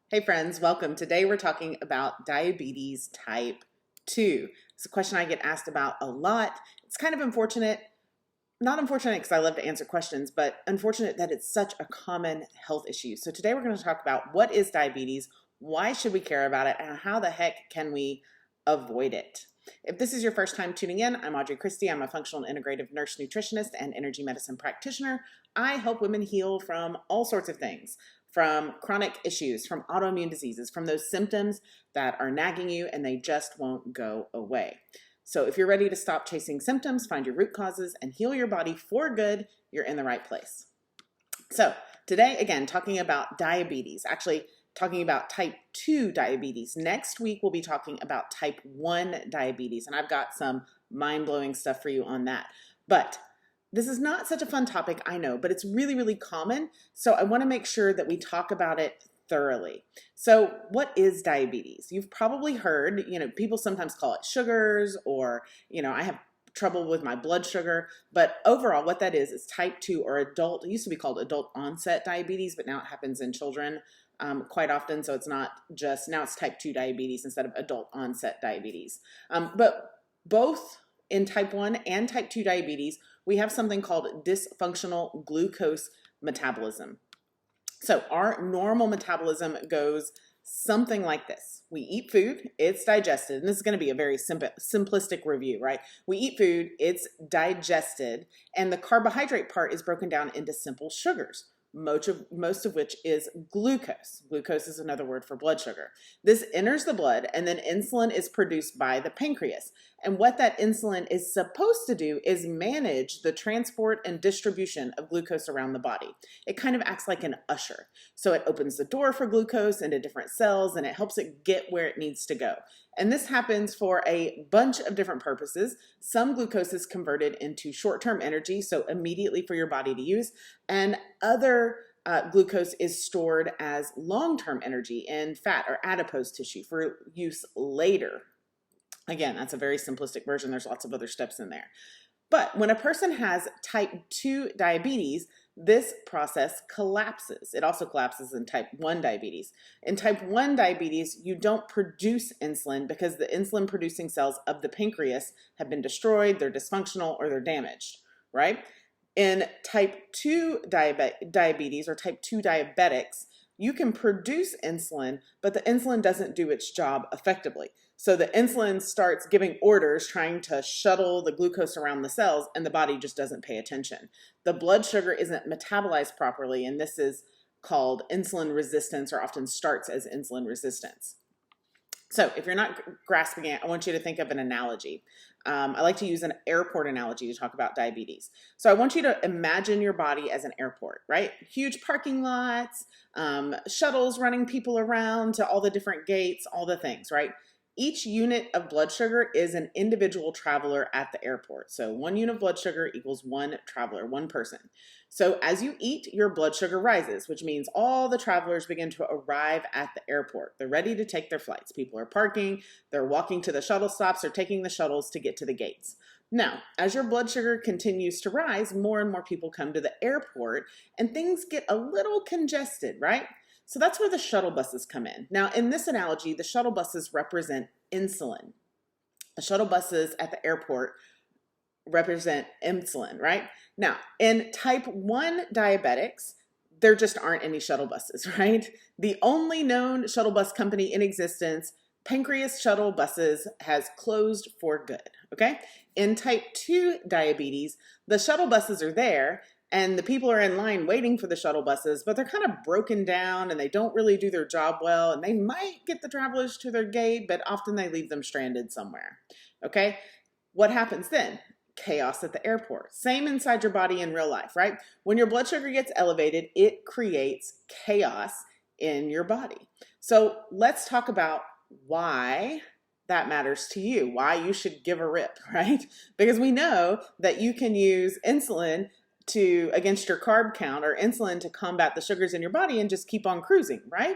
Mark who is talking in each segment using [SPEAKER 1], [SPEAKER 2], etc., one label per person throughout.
[SPEAKER 1] Hey friends, welcome. Today we're talking about diabetes type 2. It's a question I get asked about a lot. It's kind of unfortunate, not unfortunate because I love to answer questions, but unfortunate that it's such a common health issue. So today we're going to talk about what is diabetes, why should we care about it, and how the heck can we avoid it. If this is your first time tuning in, I'm Audrey Christie. I'm a functional and integrative nurse nutritionist and energy medicine practitioner. I help women heal from all sorts of things, from chronic issues, from autoimmune diseases, from those symptoms that are nagging you and they just won't go away. So if you're ready to stop chasing symptoms, find your root causes, and heal your body for good, you're in the right place. So today, again, talking about diabetes, actually talking about type 2 diabetes. Next week, we'll be talking about type 1 diabetes, and I've got some mind-blowing stuff for you on that. But this is not such a fun topic, I know, but it's really, really common. So I want to make sure that we talk about it thoroughly. So what is diabetes? You've probably heard, people sometimes call it sugars or, I have trouble with my blood sugar, but overall what that is type 2 or adult. It used to be called adult onset diabetes, but now it happens in children quite often. So it's not just, now it's type 2 diabetes instead of adult onset diabetes. But both in type 1 and type 2 diabetes, we have something called dysfunctional glucose metabolism. So our normal metabolism goes something like this. We eat food, it's digested, and this is going to be a very simplistic review, right? We eat food, it's digested, and the carbohydrate part is broken down into simple sugars, most of which is glucose. Glucose is another word for blood sugar. This enters the blood, and then insulin is produced by the pancreas. And what that insulin is supposed to do is manage the transport and distribution of glucose around the body. It kind of acts like an usher. So it opens the door for glucose into different cells, and it helps it get where it needs to go. And this happens for a bunch of different purposes. Some glucose is converted into short-term energy, so immediately for your body to use, and other glucose is stored as long-term energy in fat or adipose tissue for use later. Again, that's a very simplistic version. There's lots of other steps in there. But when a person has type 2 diabetes, this process collapses. It also collapses in type 1 diabetes. In type 1 diabetes, you don't produce insulin because the insulin producing cells of the pancreas have been destroyed, they're dysfunctional, or they're damaged, right? In type 2 diabetes or type 2 diabetics, you can produce insulin, but the insulin doesn't do its job effectively. So the insulin starts giving orders, trying to shuttle the glucose around the cells, and the body just doesn't pay attention. The blood sugar isn't metabolized properly, and this is called insulin resistance, or often starts as insulin resistance. So if you're not grasping it, I want you to think of an analogy. I like to use an airport analogy to talk about diabetes. So I want you to imagine your body as an airport, right? Huge parking lots, shuttles running people around to all the different gates, all the things, right? Each unit of blood sugar is an individual traveler at the airport. So 1 unit of blood sugar equals 1 traveler, 1 person. So as you eat, your blood sugar rises, which means all the travelers begin to arrive at the airport. They're ready to take their flights. People are parking, they're walking to the shuttle stops, or taking the shuttles to get to the gates. Now, as your blood sugar continues to rise, more and more people come to the airport, and things get a little congested, right? So that's where the shuttle buses come in. Now, in this analogy, the shuttle buses represent insulin. The shuttle buses at the airport represent insulin, right? Now, in type 1 diabetics, there just aren't any shuttle buses, right? The only known shuttle bus company in existence, Pancreas Shuttle Buses, has closed for good, okay? In type 2 diabetes, the shuttle buses are there, and the people are in line waiting for the shuttle buses, but they're kind of broken down and they don't really do their job well, and they might get the travelers to their gate, but often they leave them stranded somewhere, okay? What happens then? Chaos at the airport. Same inside your body in real life, right? When your blood sugar gets elevated, it creates chaos in your body. So let's talk about why that matters to you, why you should give a rip, right? Because we know that you can use insulin against your carb count, or insulin to combat the sugars in your body, and just keep on cruising, right?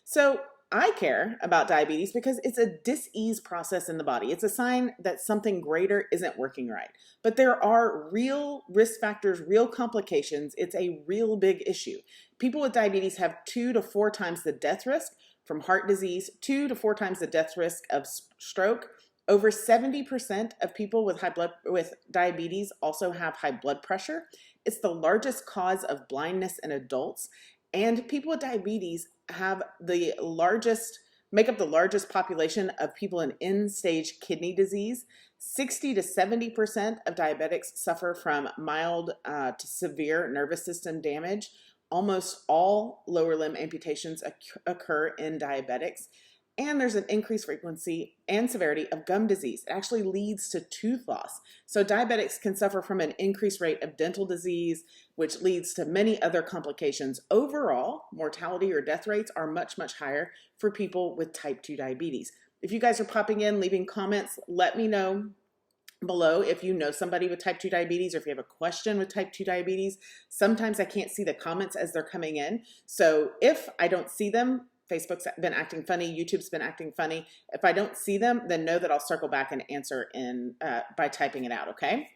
[SPEAKER 1] So I care about diabetes because it's a dis-ease process in the body. It's a sign that something greater isn't working right. But there are real risk factors, real complications. It's a real big issue. People with diabetes have 2 to 4 times the death risk from heart disease, 2 to 4 times the death risk of stroke. Over 70% of people with diabetes also have high blood pressure. It's the largest cause of blindness in adults. And people with diabetes make up the largest population of people in end-stage kidney disease. 60 to 70% of diabetics suffer from mild to severe nervous system damage. Almost all lower limb amputations occur in diabetics. And there's an increased frequency and severity of gum disease. It actually leads to tooth loss. So diabetics can suffer from an increased rate of dental disease, which leads to many other complications. Overall, mortality or death rates are much, much higher for people with type 2 diabetes. If you guys are popping in, leaving comments, let me know below if you know somebody with type 2 diabetes or if you have a question with type 2 diabetes. Sometimes I can't see the comments as they're coming in. So if I don't see them, Facebook's been acting funny, YouTube's been acting funny. If I don't see them, then know that I'll circle back and answer by typing it out, okay?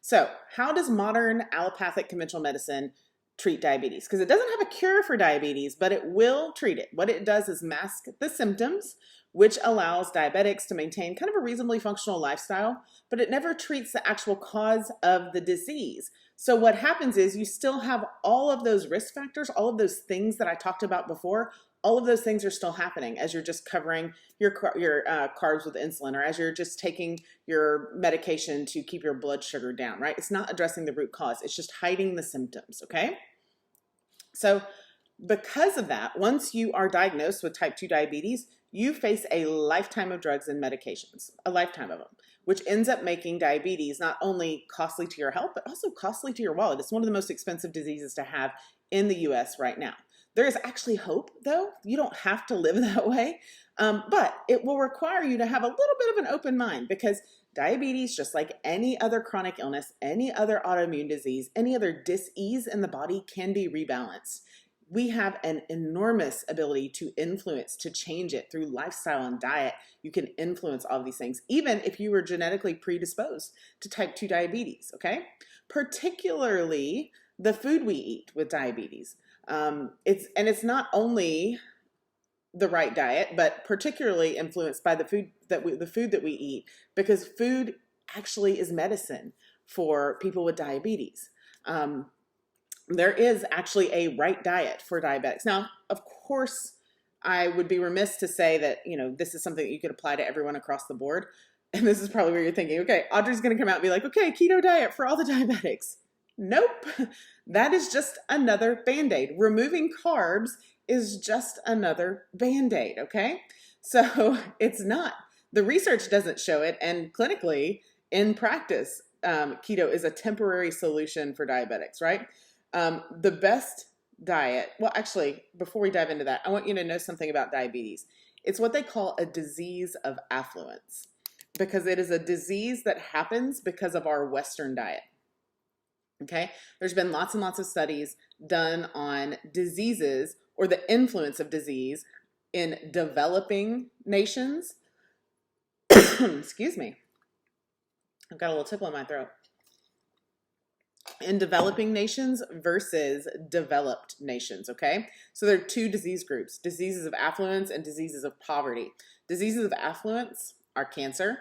[SPEAKER 1] So how does modern allopathic conventional medicine treat diabetes? Because it doesn't have a cure for diabetes, but it will treat it. What it does is mask the symptoms, which allows diabetics to maintain kind of a reasonably functional lifestyle, but it never treats the actual cause of the disease. So what happens is you still have all of those risk factors, all of those things that I talked about before. All of those things are still happening as you're just covering your carbs with insulin, or as you're just taking your medication to keep your blood sugar down, right? It's not addressing the root cause. It's just hiding the symptoms, okay? So because of that, once you are diagnosed with type 2 diabetes, you face a lifetime of drugs and medications, a lifetime of them, which ends up making diabetes not only costly to your health, but also costly to your wallet. It's one of the most expensive diseases to have in the US right now. There is actually hope, though. You don't have to live that way, but it will require you to have a little bit of an open mind, because diabetes, just like any other chronic illness, any other autoimmune disease, any other dis-ease in the body, can be rebalanced. We have an enormous ability to influence, to change it through lifestyle and diet. You can influence all of these things, even if you were genetically predisposed to type 2 diabetes, okay? Particularly the food we eat with diabetes. It's not only the right diet, but particularly influenced by the food that we eat, because food actually is medicine for people with diabetes. There is actually a right diet for diabetics. Now, of course, I would be remiss to say that, this is something that you could apply to everyone across the board. And this is probably where you're thinking, okay, Audrey's going to come out and be like, okay, keto diet for all the diabetics. Nope, that is just another Band-Aid. Removing carbs is just another Band-Aid, okay? So it's not. The research doesn't show it, and clinically, in practice, keto is a temporary solution for diabetics, right? The best diet, well, actually, before we dive into that, I want you to know something about diabetes. It's what they call a disease of affluence, because it is a disease that happens because of our Western diet. Okay, there's been lots and lots of studies done on diseases, or the influence of disease, in developing nations. Excuse me. I've got a little tickle in my throat. In developing nations versus developed nations, okay? So there are two disease groups: diseases of affluence and diseases of poverty. Diseases of affluence are cancer,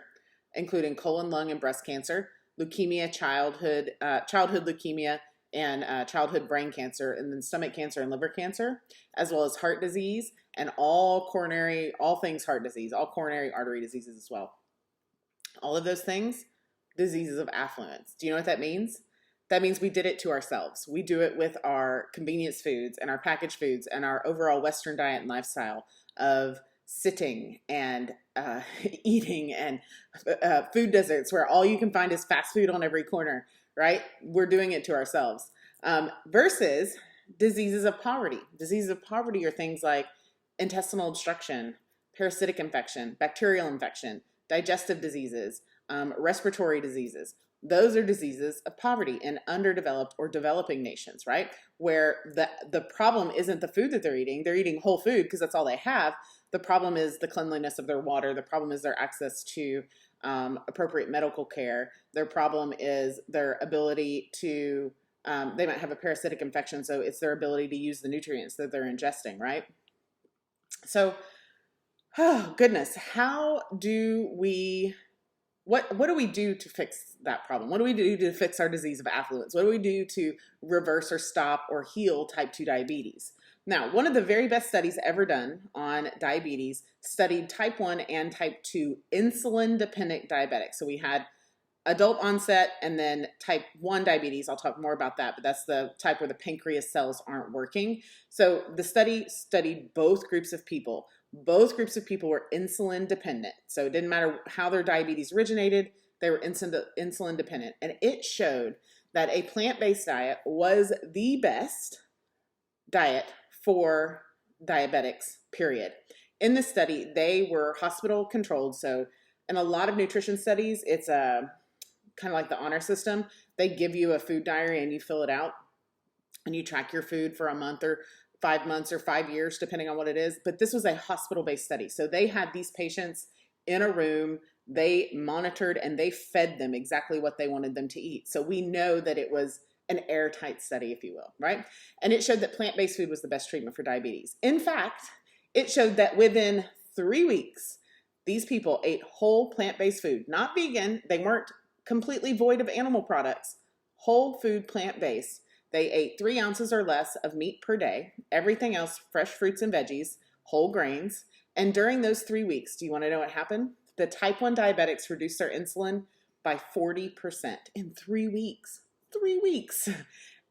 [SPEAKER 1] including colon, lung, and breast cancer, leukemia, childhood leukemia, and childhood brain cancer, and then stomach cancer and liver cancer, as well as heart disease and all things heart disease, all coronary artery diseases as well. All of those things, diseases of affluence. Do you know what that means? That means we did it to ourselves. We do it with our convenience foods and our packaged foods and our overall Western diet and lifestyle of sitting and eating and food deserts where all you can find is fast food on every corner, right? We're doing it to ourselves. Versus diseases of poverty. Diseases of poverty are things like intestinal obstruction, parasitic infection, bacterial infection, digestive diseases, respiratory diseases. Those are diseases of poverty in underdeveloped or developing nations, right? Where the problem isn't the food that they're eating whole food because that's all they have. The problem is the cleanliness of their water. The problem is their access to appropriate medical care. Their problem is their ability to, they might have a parasitic infection, so it's their ability to use the nutrients that they're ingesting, right? So, oh goodness, how do we, what do we do to fix that problem? What do we do to fix our disease of affluence? What do we do to reverse or stop or heal type 2 diabetes? Now, one of the very best studies ever done on diabetes studied type 1 and type 2 insulin-dependent diabetics. So we had adult onset and then type 1 diabetes. I'll talk more about that, but that's the type where the pancreas cells aren't working. So the study studied both groups of people. Both groups of people were insulin dependent. So it didn't matter how their diabetes originated, they were insulin dependent. And it showed that a plant-based diet was the best diet for diabetics, period. In this study, they were hospital controlled. So in a lot of nutrition studies, it's a kind of like the honor system. They give you a food diary and you fill it out and you track your food for a month or 5 months or 5 years, depending on what it is. But this was a hospital-based study. So they had these patients in a room, they monitored and they fed them exactly what they wanted them to eat. So we know that it was an airtight study, if you will, right? And it showed that plant-based food was the best treatment for diabetes. In fact, it showed that within 3 weeks, these people ate whole plant-based food, not vegan. They weren't completely void of animal products, whole food, plant-based. They ate 3 ounces or less of meat per day, everything else, fresh fruits and veggies, whole grains. And during those 3 weeks, do you want to know what happened? The type 1 diabetics reduced their insulin by 40% in 3 weeks. 3 weeks.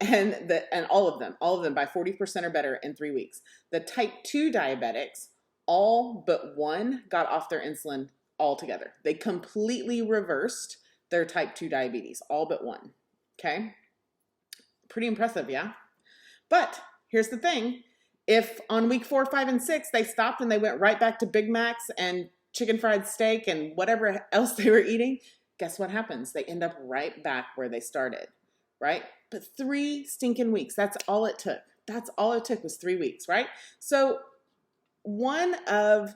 [SPEAKER 1] And all of them by 40% or better in 3 weeks. The type 2 diabetics, all but one, got off their insulin altogether. They completely reversed their type 2 diabetes, all but one. Okay? Pretty impressive, yeah? But here's the thing. If on week 4, 5, and 6, they stopped and they went right back to Big Macs and chicken fried steak and whatever else they were eating, guess what happens? They end up right back where they started, right? But 3 stinking weeks, that's all it took. That's all it took was 3 weeks, right? So we're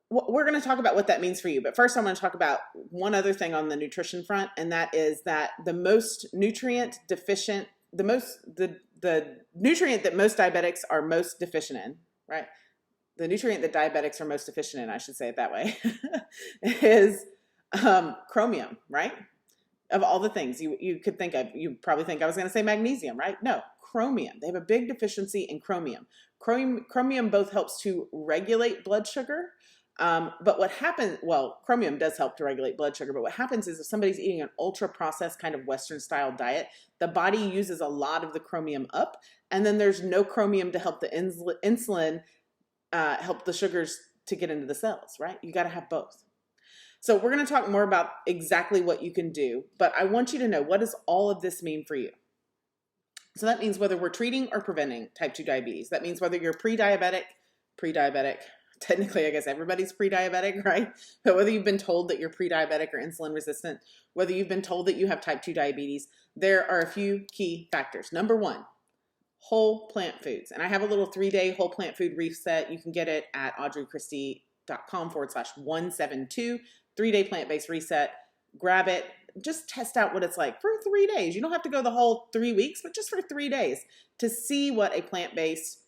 [SPEAKER 1] going to talk about what that means for you. But first, I'm going to talk about one other thing on the nutrition front, and that is that the most nutrient deficient, the nutrient that most diabetics are most deficient in, right? The nutrient that diabetics are most deficient in, I should say it that way, is chromium, right? Of all the things you could think of, you probably think I was going to say magnesium, right? No, chromium. They have a big deficiency in chromium. Chromium both helps to regulate blood sugar. But what happens, well, chromium does help to regulate blood sugar, but what happens is if somebody's eating an ultra processed kind of Western style diet, the body uses a lot of the chromium up, and then there's no chromium to help the insulin, help the sugars to get into the cells, right? You got to have both. So we're going to talk more about exactly what you can do, but I want you to know, what does all of this mean for you? So that means whether we're treating or preventing type 2 diabetes. That means whether you're pre-diabetic, technically, I guess everybody's pre-diabetic, right? But whether you've been told that you're pre-diabetic or insulin resistant, whether you've been told that you have type 2 diabetes, there are a few key factors. Number 1, whole plant foods. And I have a little 3-day whole plant food reset. You can get it at audreychristie.com/172, 3-day plant-based reset. Grab it. Just test out what it's like for 3 days. You don't have to go the whole 3 weeks, but just for 3 days to see what a plant-based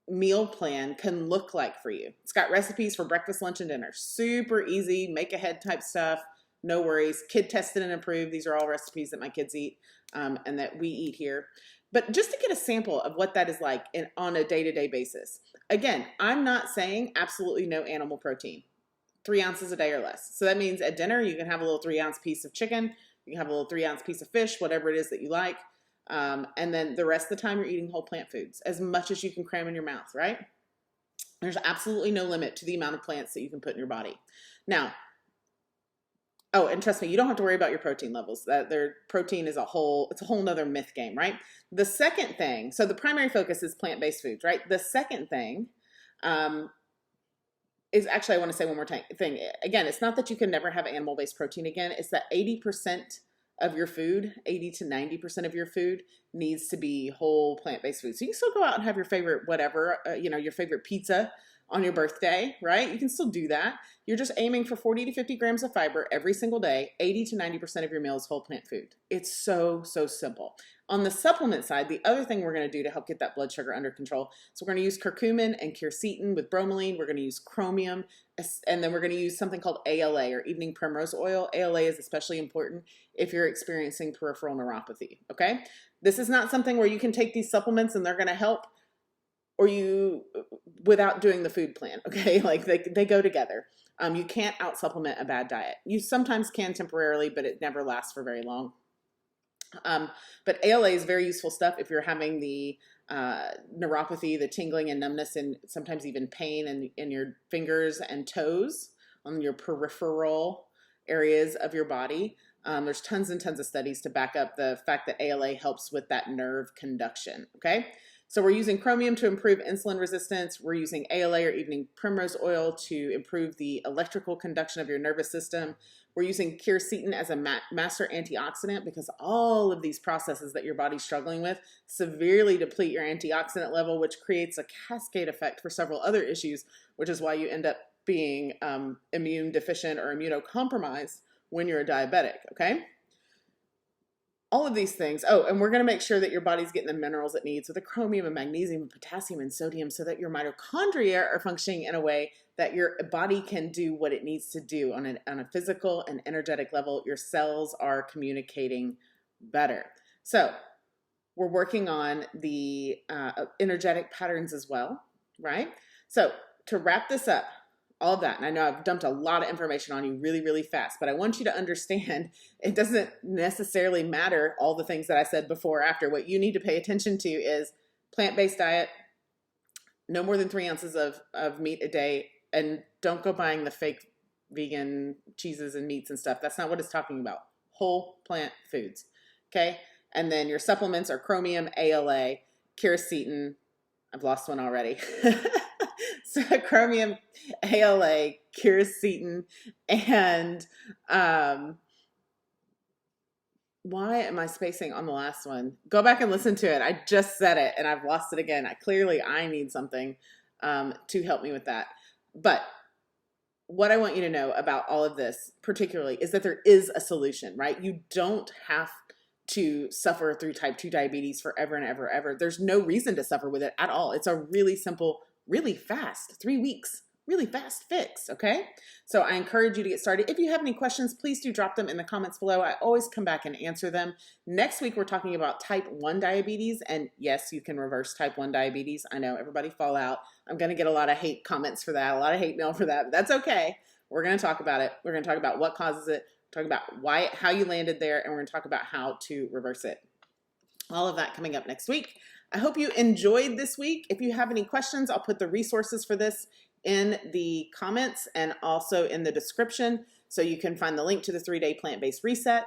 [SPEAKER 1] meal plan can look like for you. It's got recipes for breakfast, lunch, and dinner. Super easy, make ahead type stuff. No worries. Kid tested and approved. These are all recipes that my kids eat and that we eat here. But just to get a sample of what that is like on a day-to-day basis. Again, I'm not saying absolutely no animal protein. 3 ounces a day or less. So that means at dinner, you can have a little 3-ounce piece of chicken. You can have a little 3-ounce piece of fish, whatever it is that you like. And then the rest of the time you're eating whole plant foods, as much as you can cram in your mouth, right? There's absolutely no limit to the amount of plants that you can put in your body. Now, oh, and trust me, you don't have to worry about your protein levels. Their protein is it's a whole nother myth game, right? The second thing, so the primary focus is plant-based foods, right? The second thing is actually, I want to say one more thing. Again, it's not that you can never have animal-based protein again. It's that 80% of your food, 80 to 90% of your food needs to be whole plant-based food. So you can still go out and have your favorite whatever, your favorite pizza on your birthday, right? You can still do that. You're just aiming for 40 to 50 grams of fiber every single day. 80 to 90% of your meal is whole plant food. It's so, so simple. On the supplement side, the other thing we're going to do to help get that blood sugar under control, so we're going to use curcumin and quercetin with bromelain. We're going to use chromium, and then we're going to use something called ALA, or evening primrose oil. ALA is especially important if you're experiencing peripheral neuropathy, okay? This is not something where you can take these supplements and they're going to help or you without doing the food plan, okay? Like they go together. You can't out supplement a bad diet. You sometimes can temporarily, but it never lasts for very long. But ALA is very useful stuff if you're having the neuropathy, the tingling and numbness, and sometimes even pain in your fingers and toes on your peripheral areas of your body. There's tons and tons of studies to back up the fact that ALA helps with that nerve conduction, okay? So we're using chromium to improve insulin resistance. We're using ALA, or evening primrose oil, to improve the electrical conduction of your nervous system. We're using quercetin as a master antioxidant because all of these processes that your body's struggling with severely deplete your antioxidant level, which creates a cascade effect for several other issues, which is why you end up being immune deficient or immunocompromised when you're a diabetic, okay? All of these things. Oh, and we're going to make sure that your body's getting the minerals it needs with the chromium and magnesium and potassium and sodium so that your mitochondria are functioning in a way that your body can do what it needs to do on a physical and energetic level. Your cells are communicating better. So we're working on the energetic patterns as well, right? So to wrap this up, all of that, and I know I've dumped a lot of information on you really, really fast, but I want you to understand it doesn't necessarily matter all the things that I said before or after. What you need to pay attention to is plant-based diet, no more than 3 ounces of meat a day, and don't go buying the fake vegan cheeses and meats and stuff. That's not what it's talking about. Whole plant foods, okay? And then your supplements are chromium, ALA, quercetin. I've lost one already. So chromium, ALA, quercetin, and why am I spacing on the last one? Go back and listen to it. I just said it and I've lost it again. Clearly I need something to help me with that. But what I want you to know about all of this particularly is that there is a solution, right? You don't have to suffer through type 2 diabetes forever and ever, ever. There's no reason to suffer with it at all. It's a really simple, really fast, 3 weeks, really fast fix, okay? So I encourage you to get started. If you have any questions, please do drop them in the comments below. I always come back and answer them. Next week, we're talking about type 1 diabetes, and yes, you can reverse type 1 diabetes. I know, everybody fall out. I'm gonna get a lot of hate comments for that, a lot of hate mail for that, but that's okay. We're gonna talk about it. We're gonna talk about what causes it, talk about why, how you landed there, and we're gonna talk about how to reverse it. All of that coming up next week. I hope you enjoyed this week. If you have any questions, I'll put the resources for this in the comments and also in the description so you can find the link to the 3-day plant-based reset.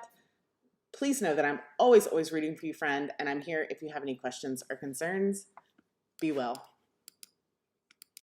[SPEAKER 1] Please know that I'm always, always rooting for you, friend, and I'm here if you have any questions or concerns. Be well.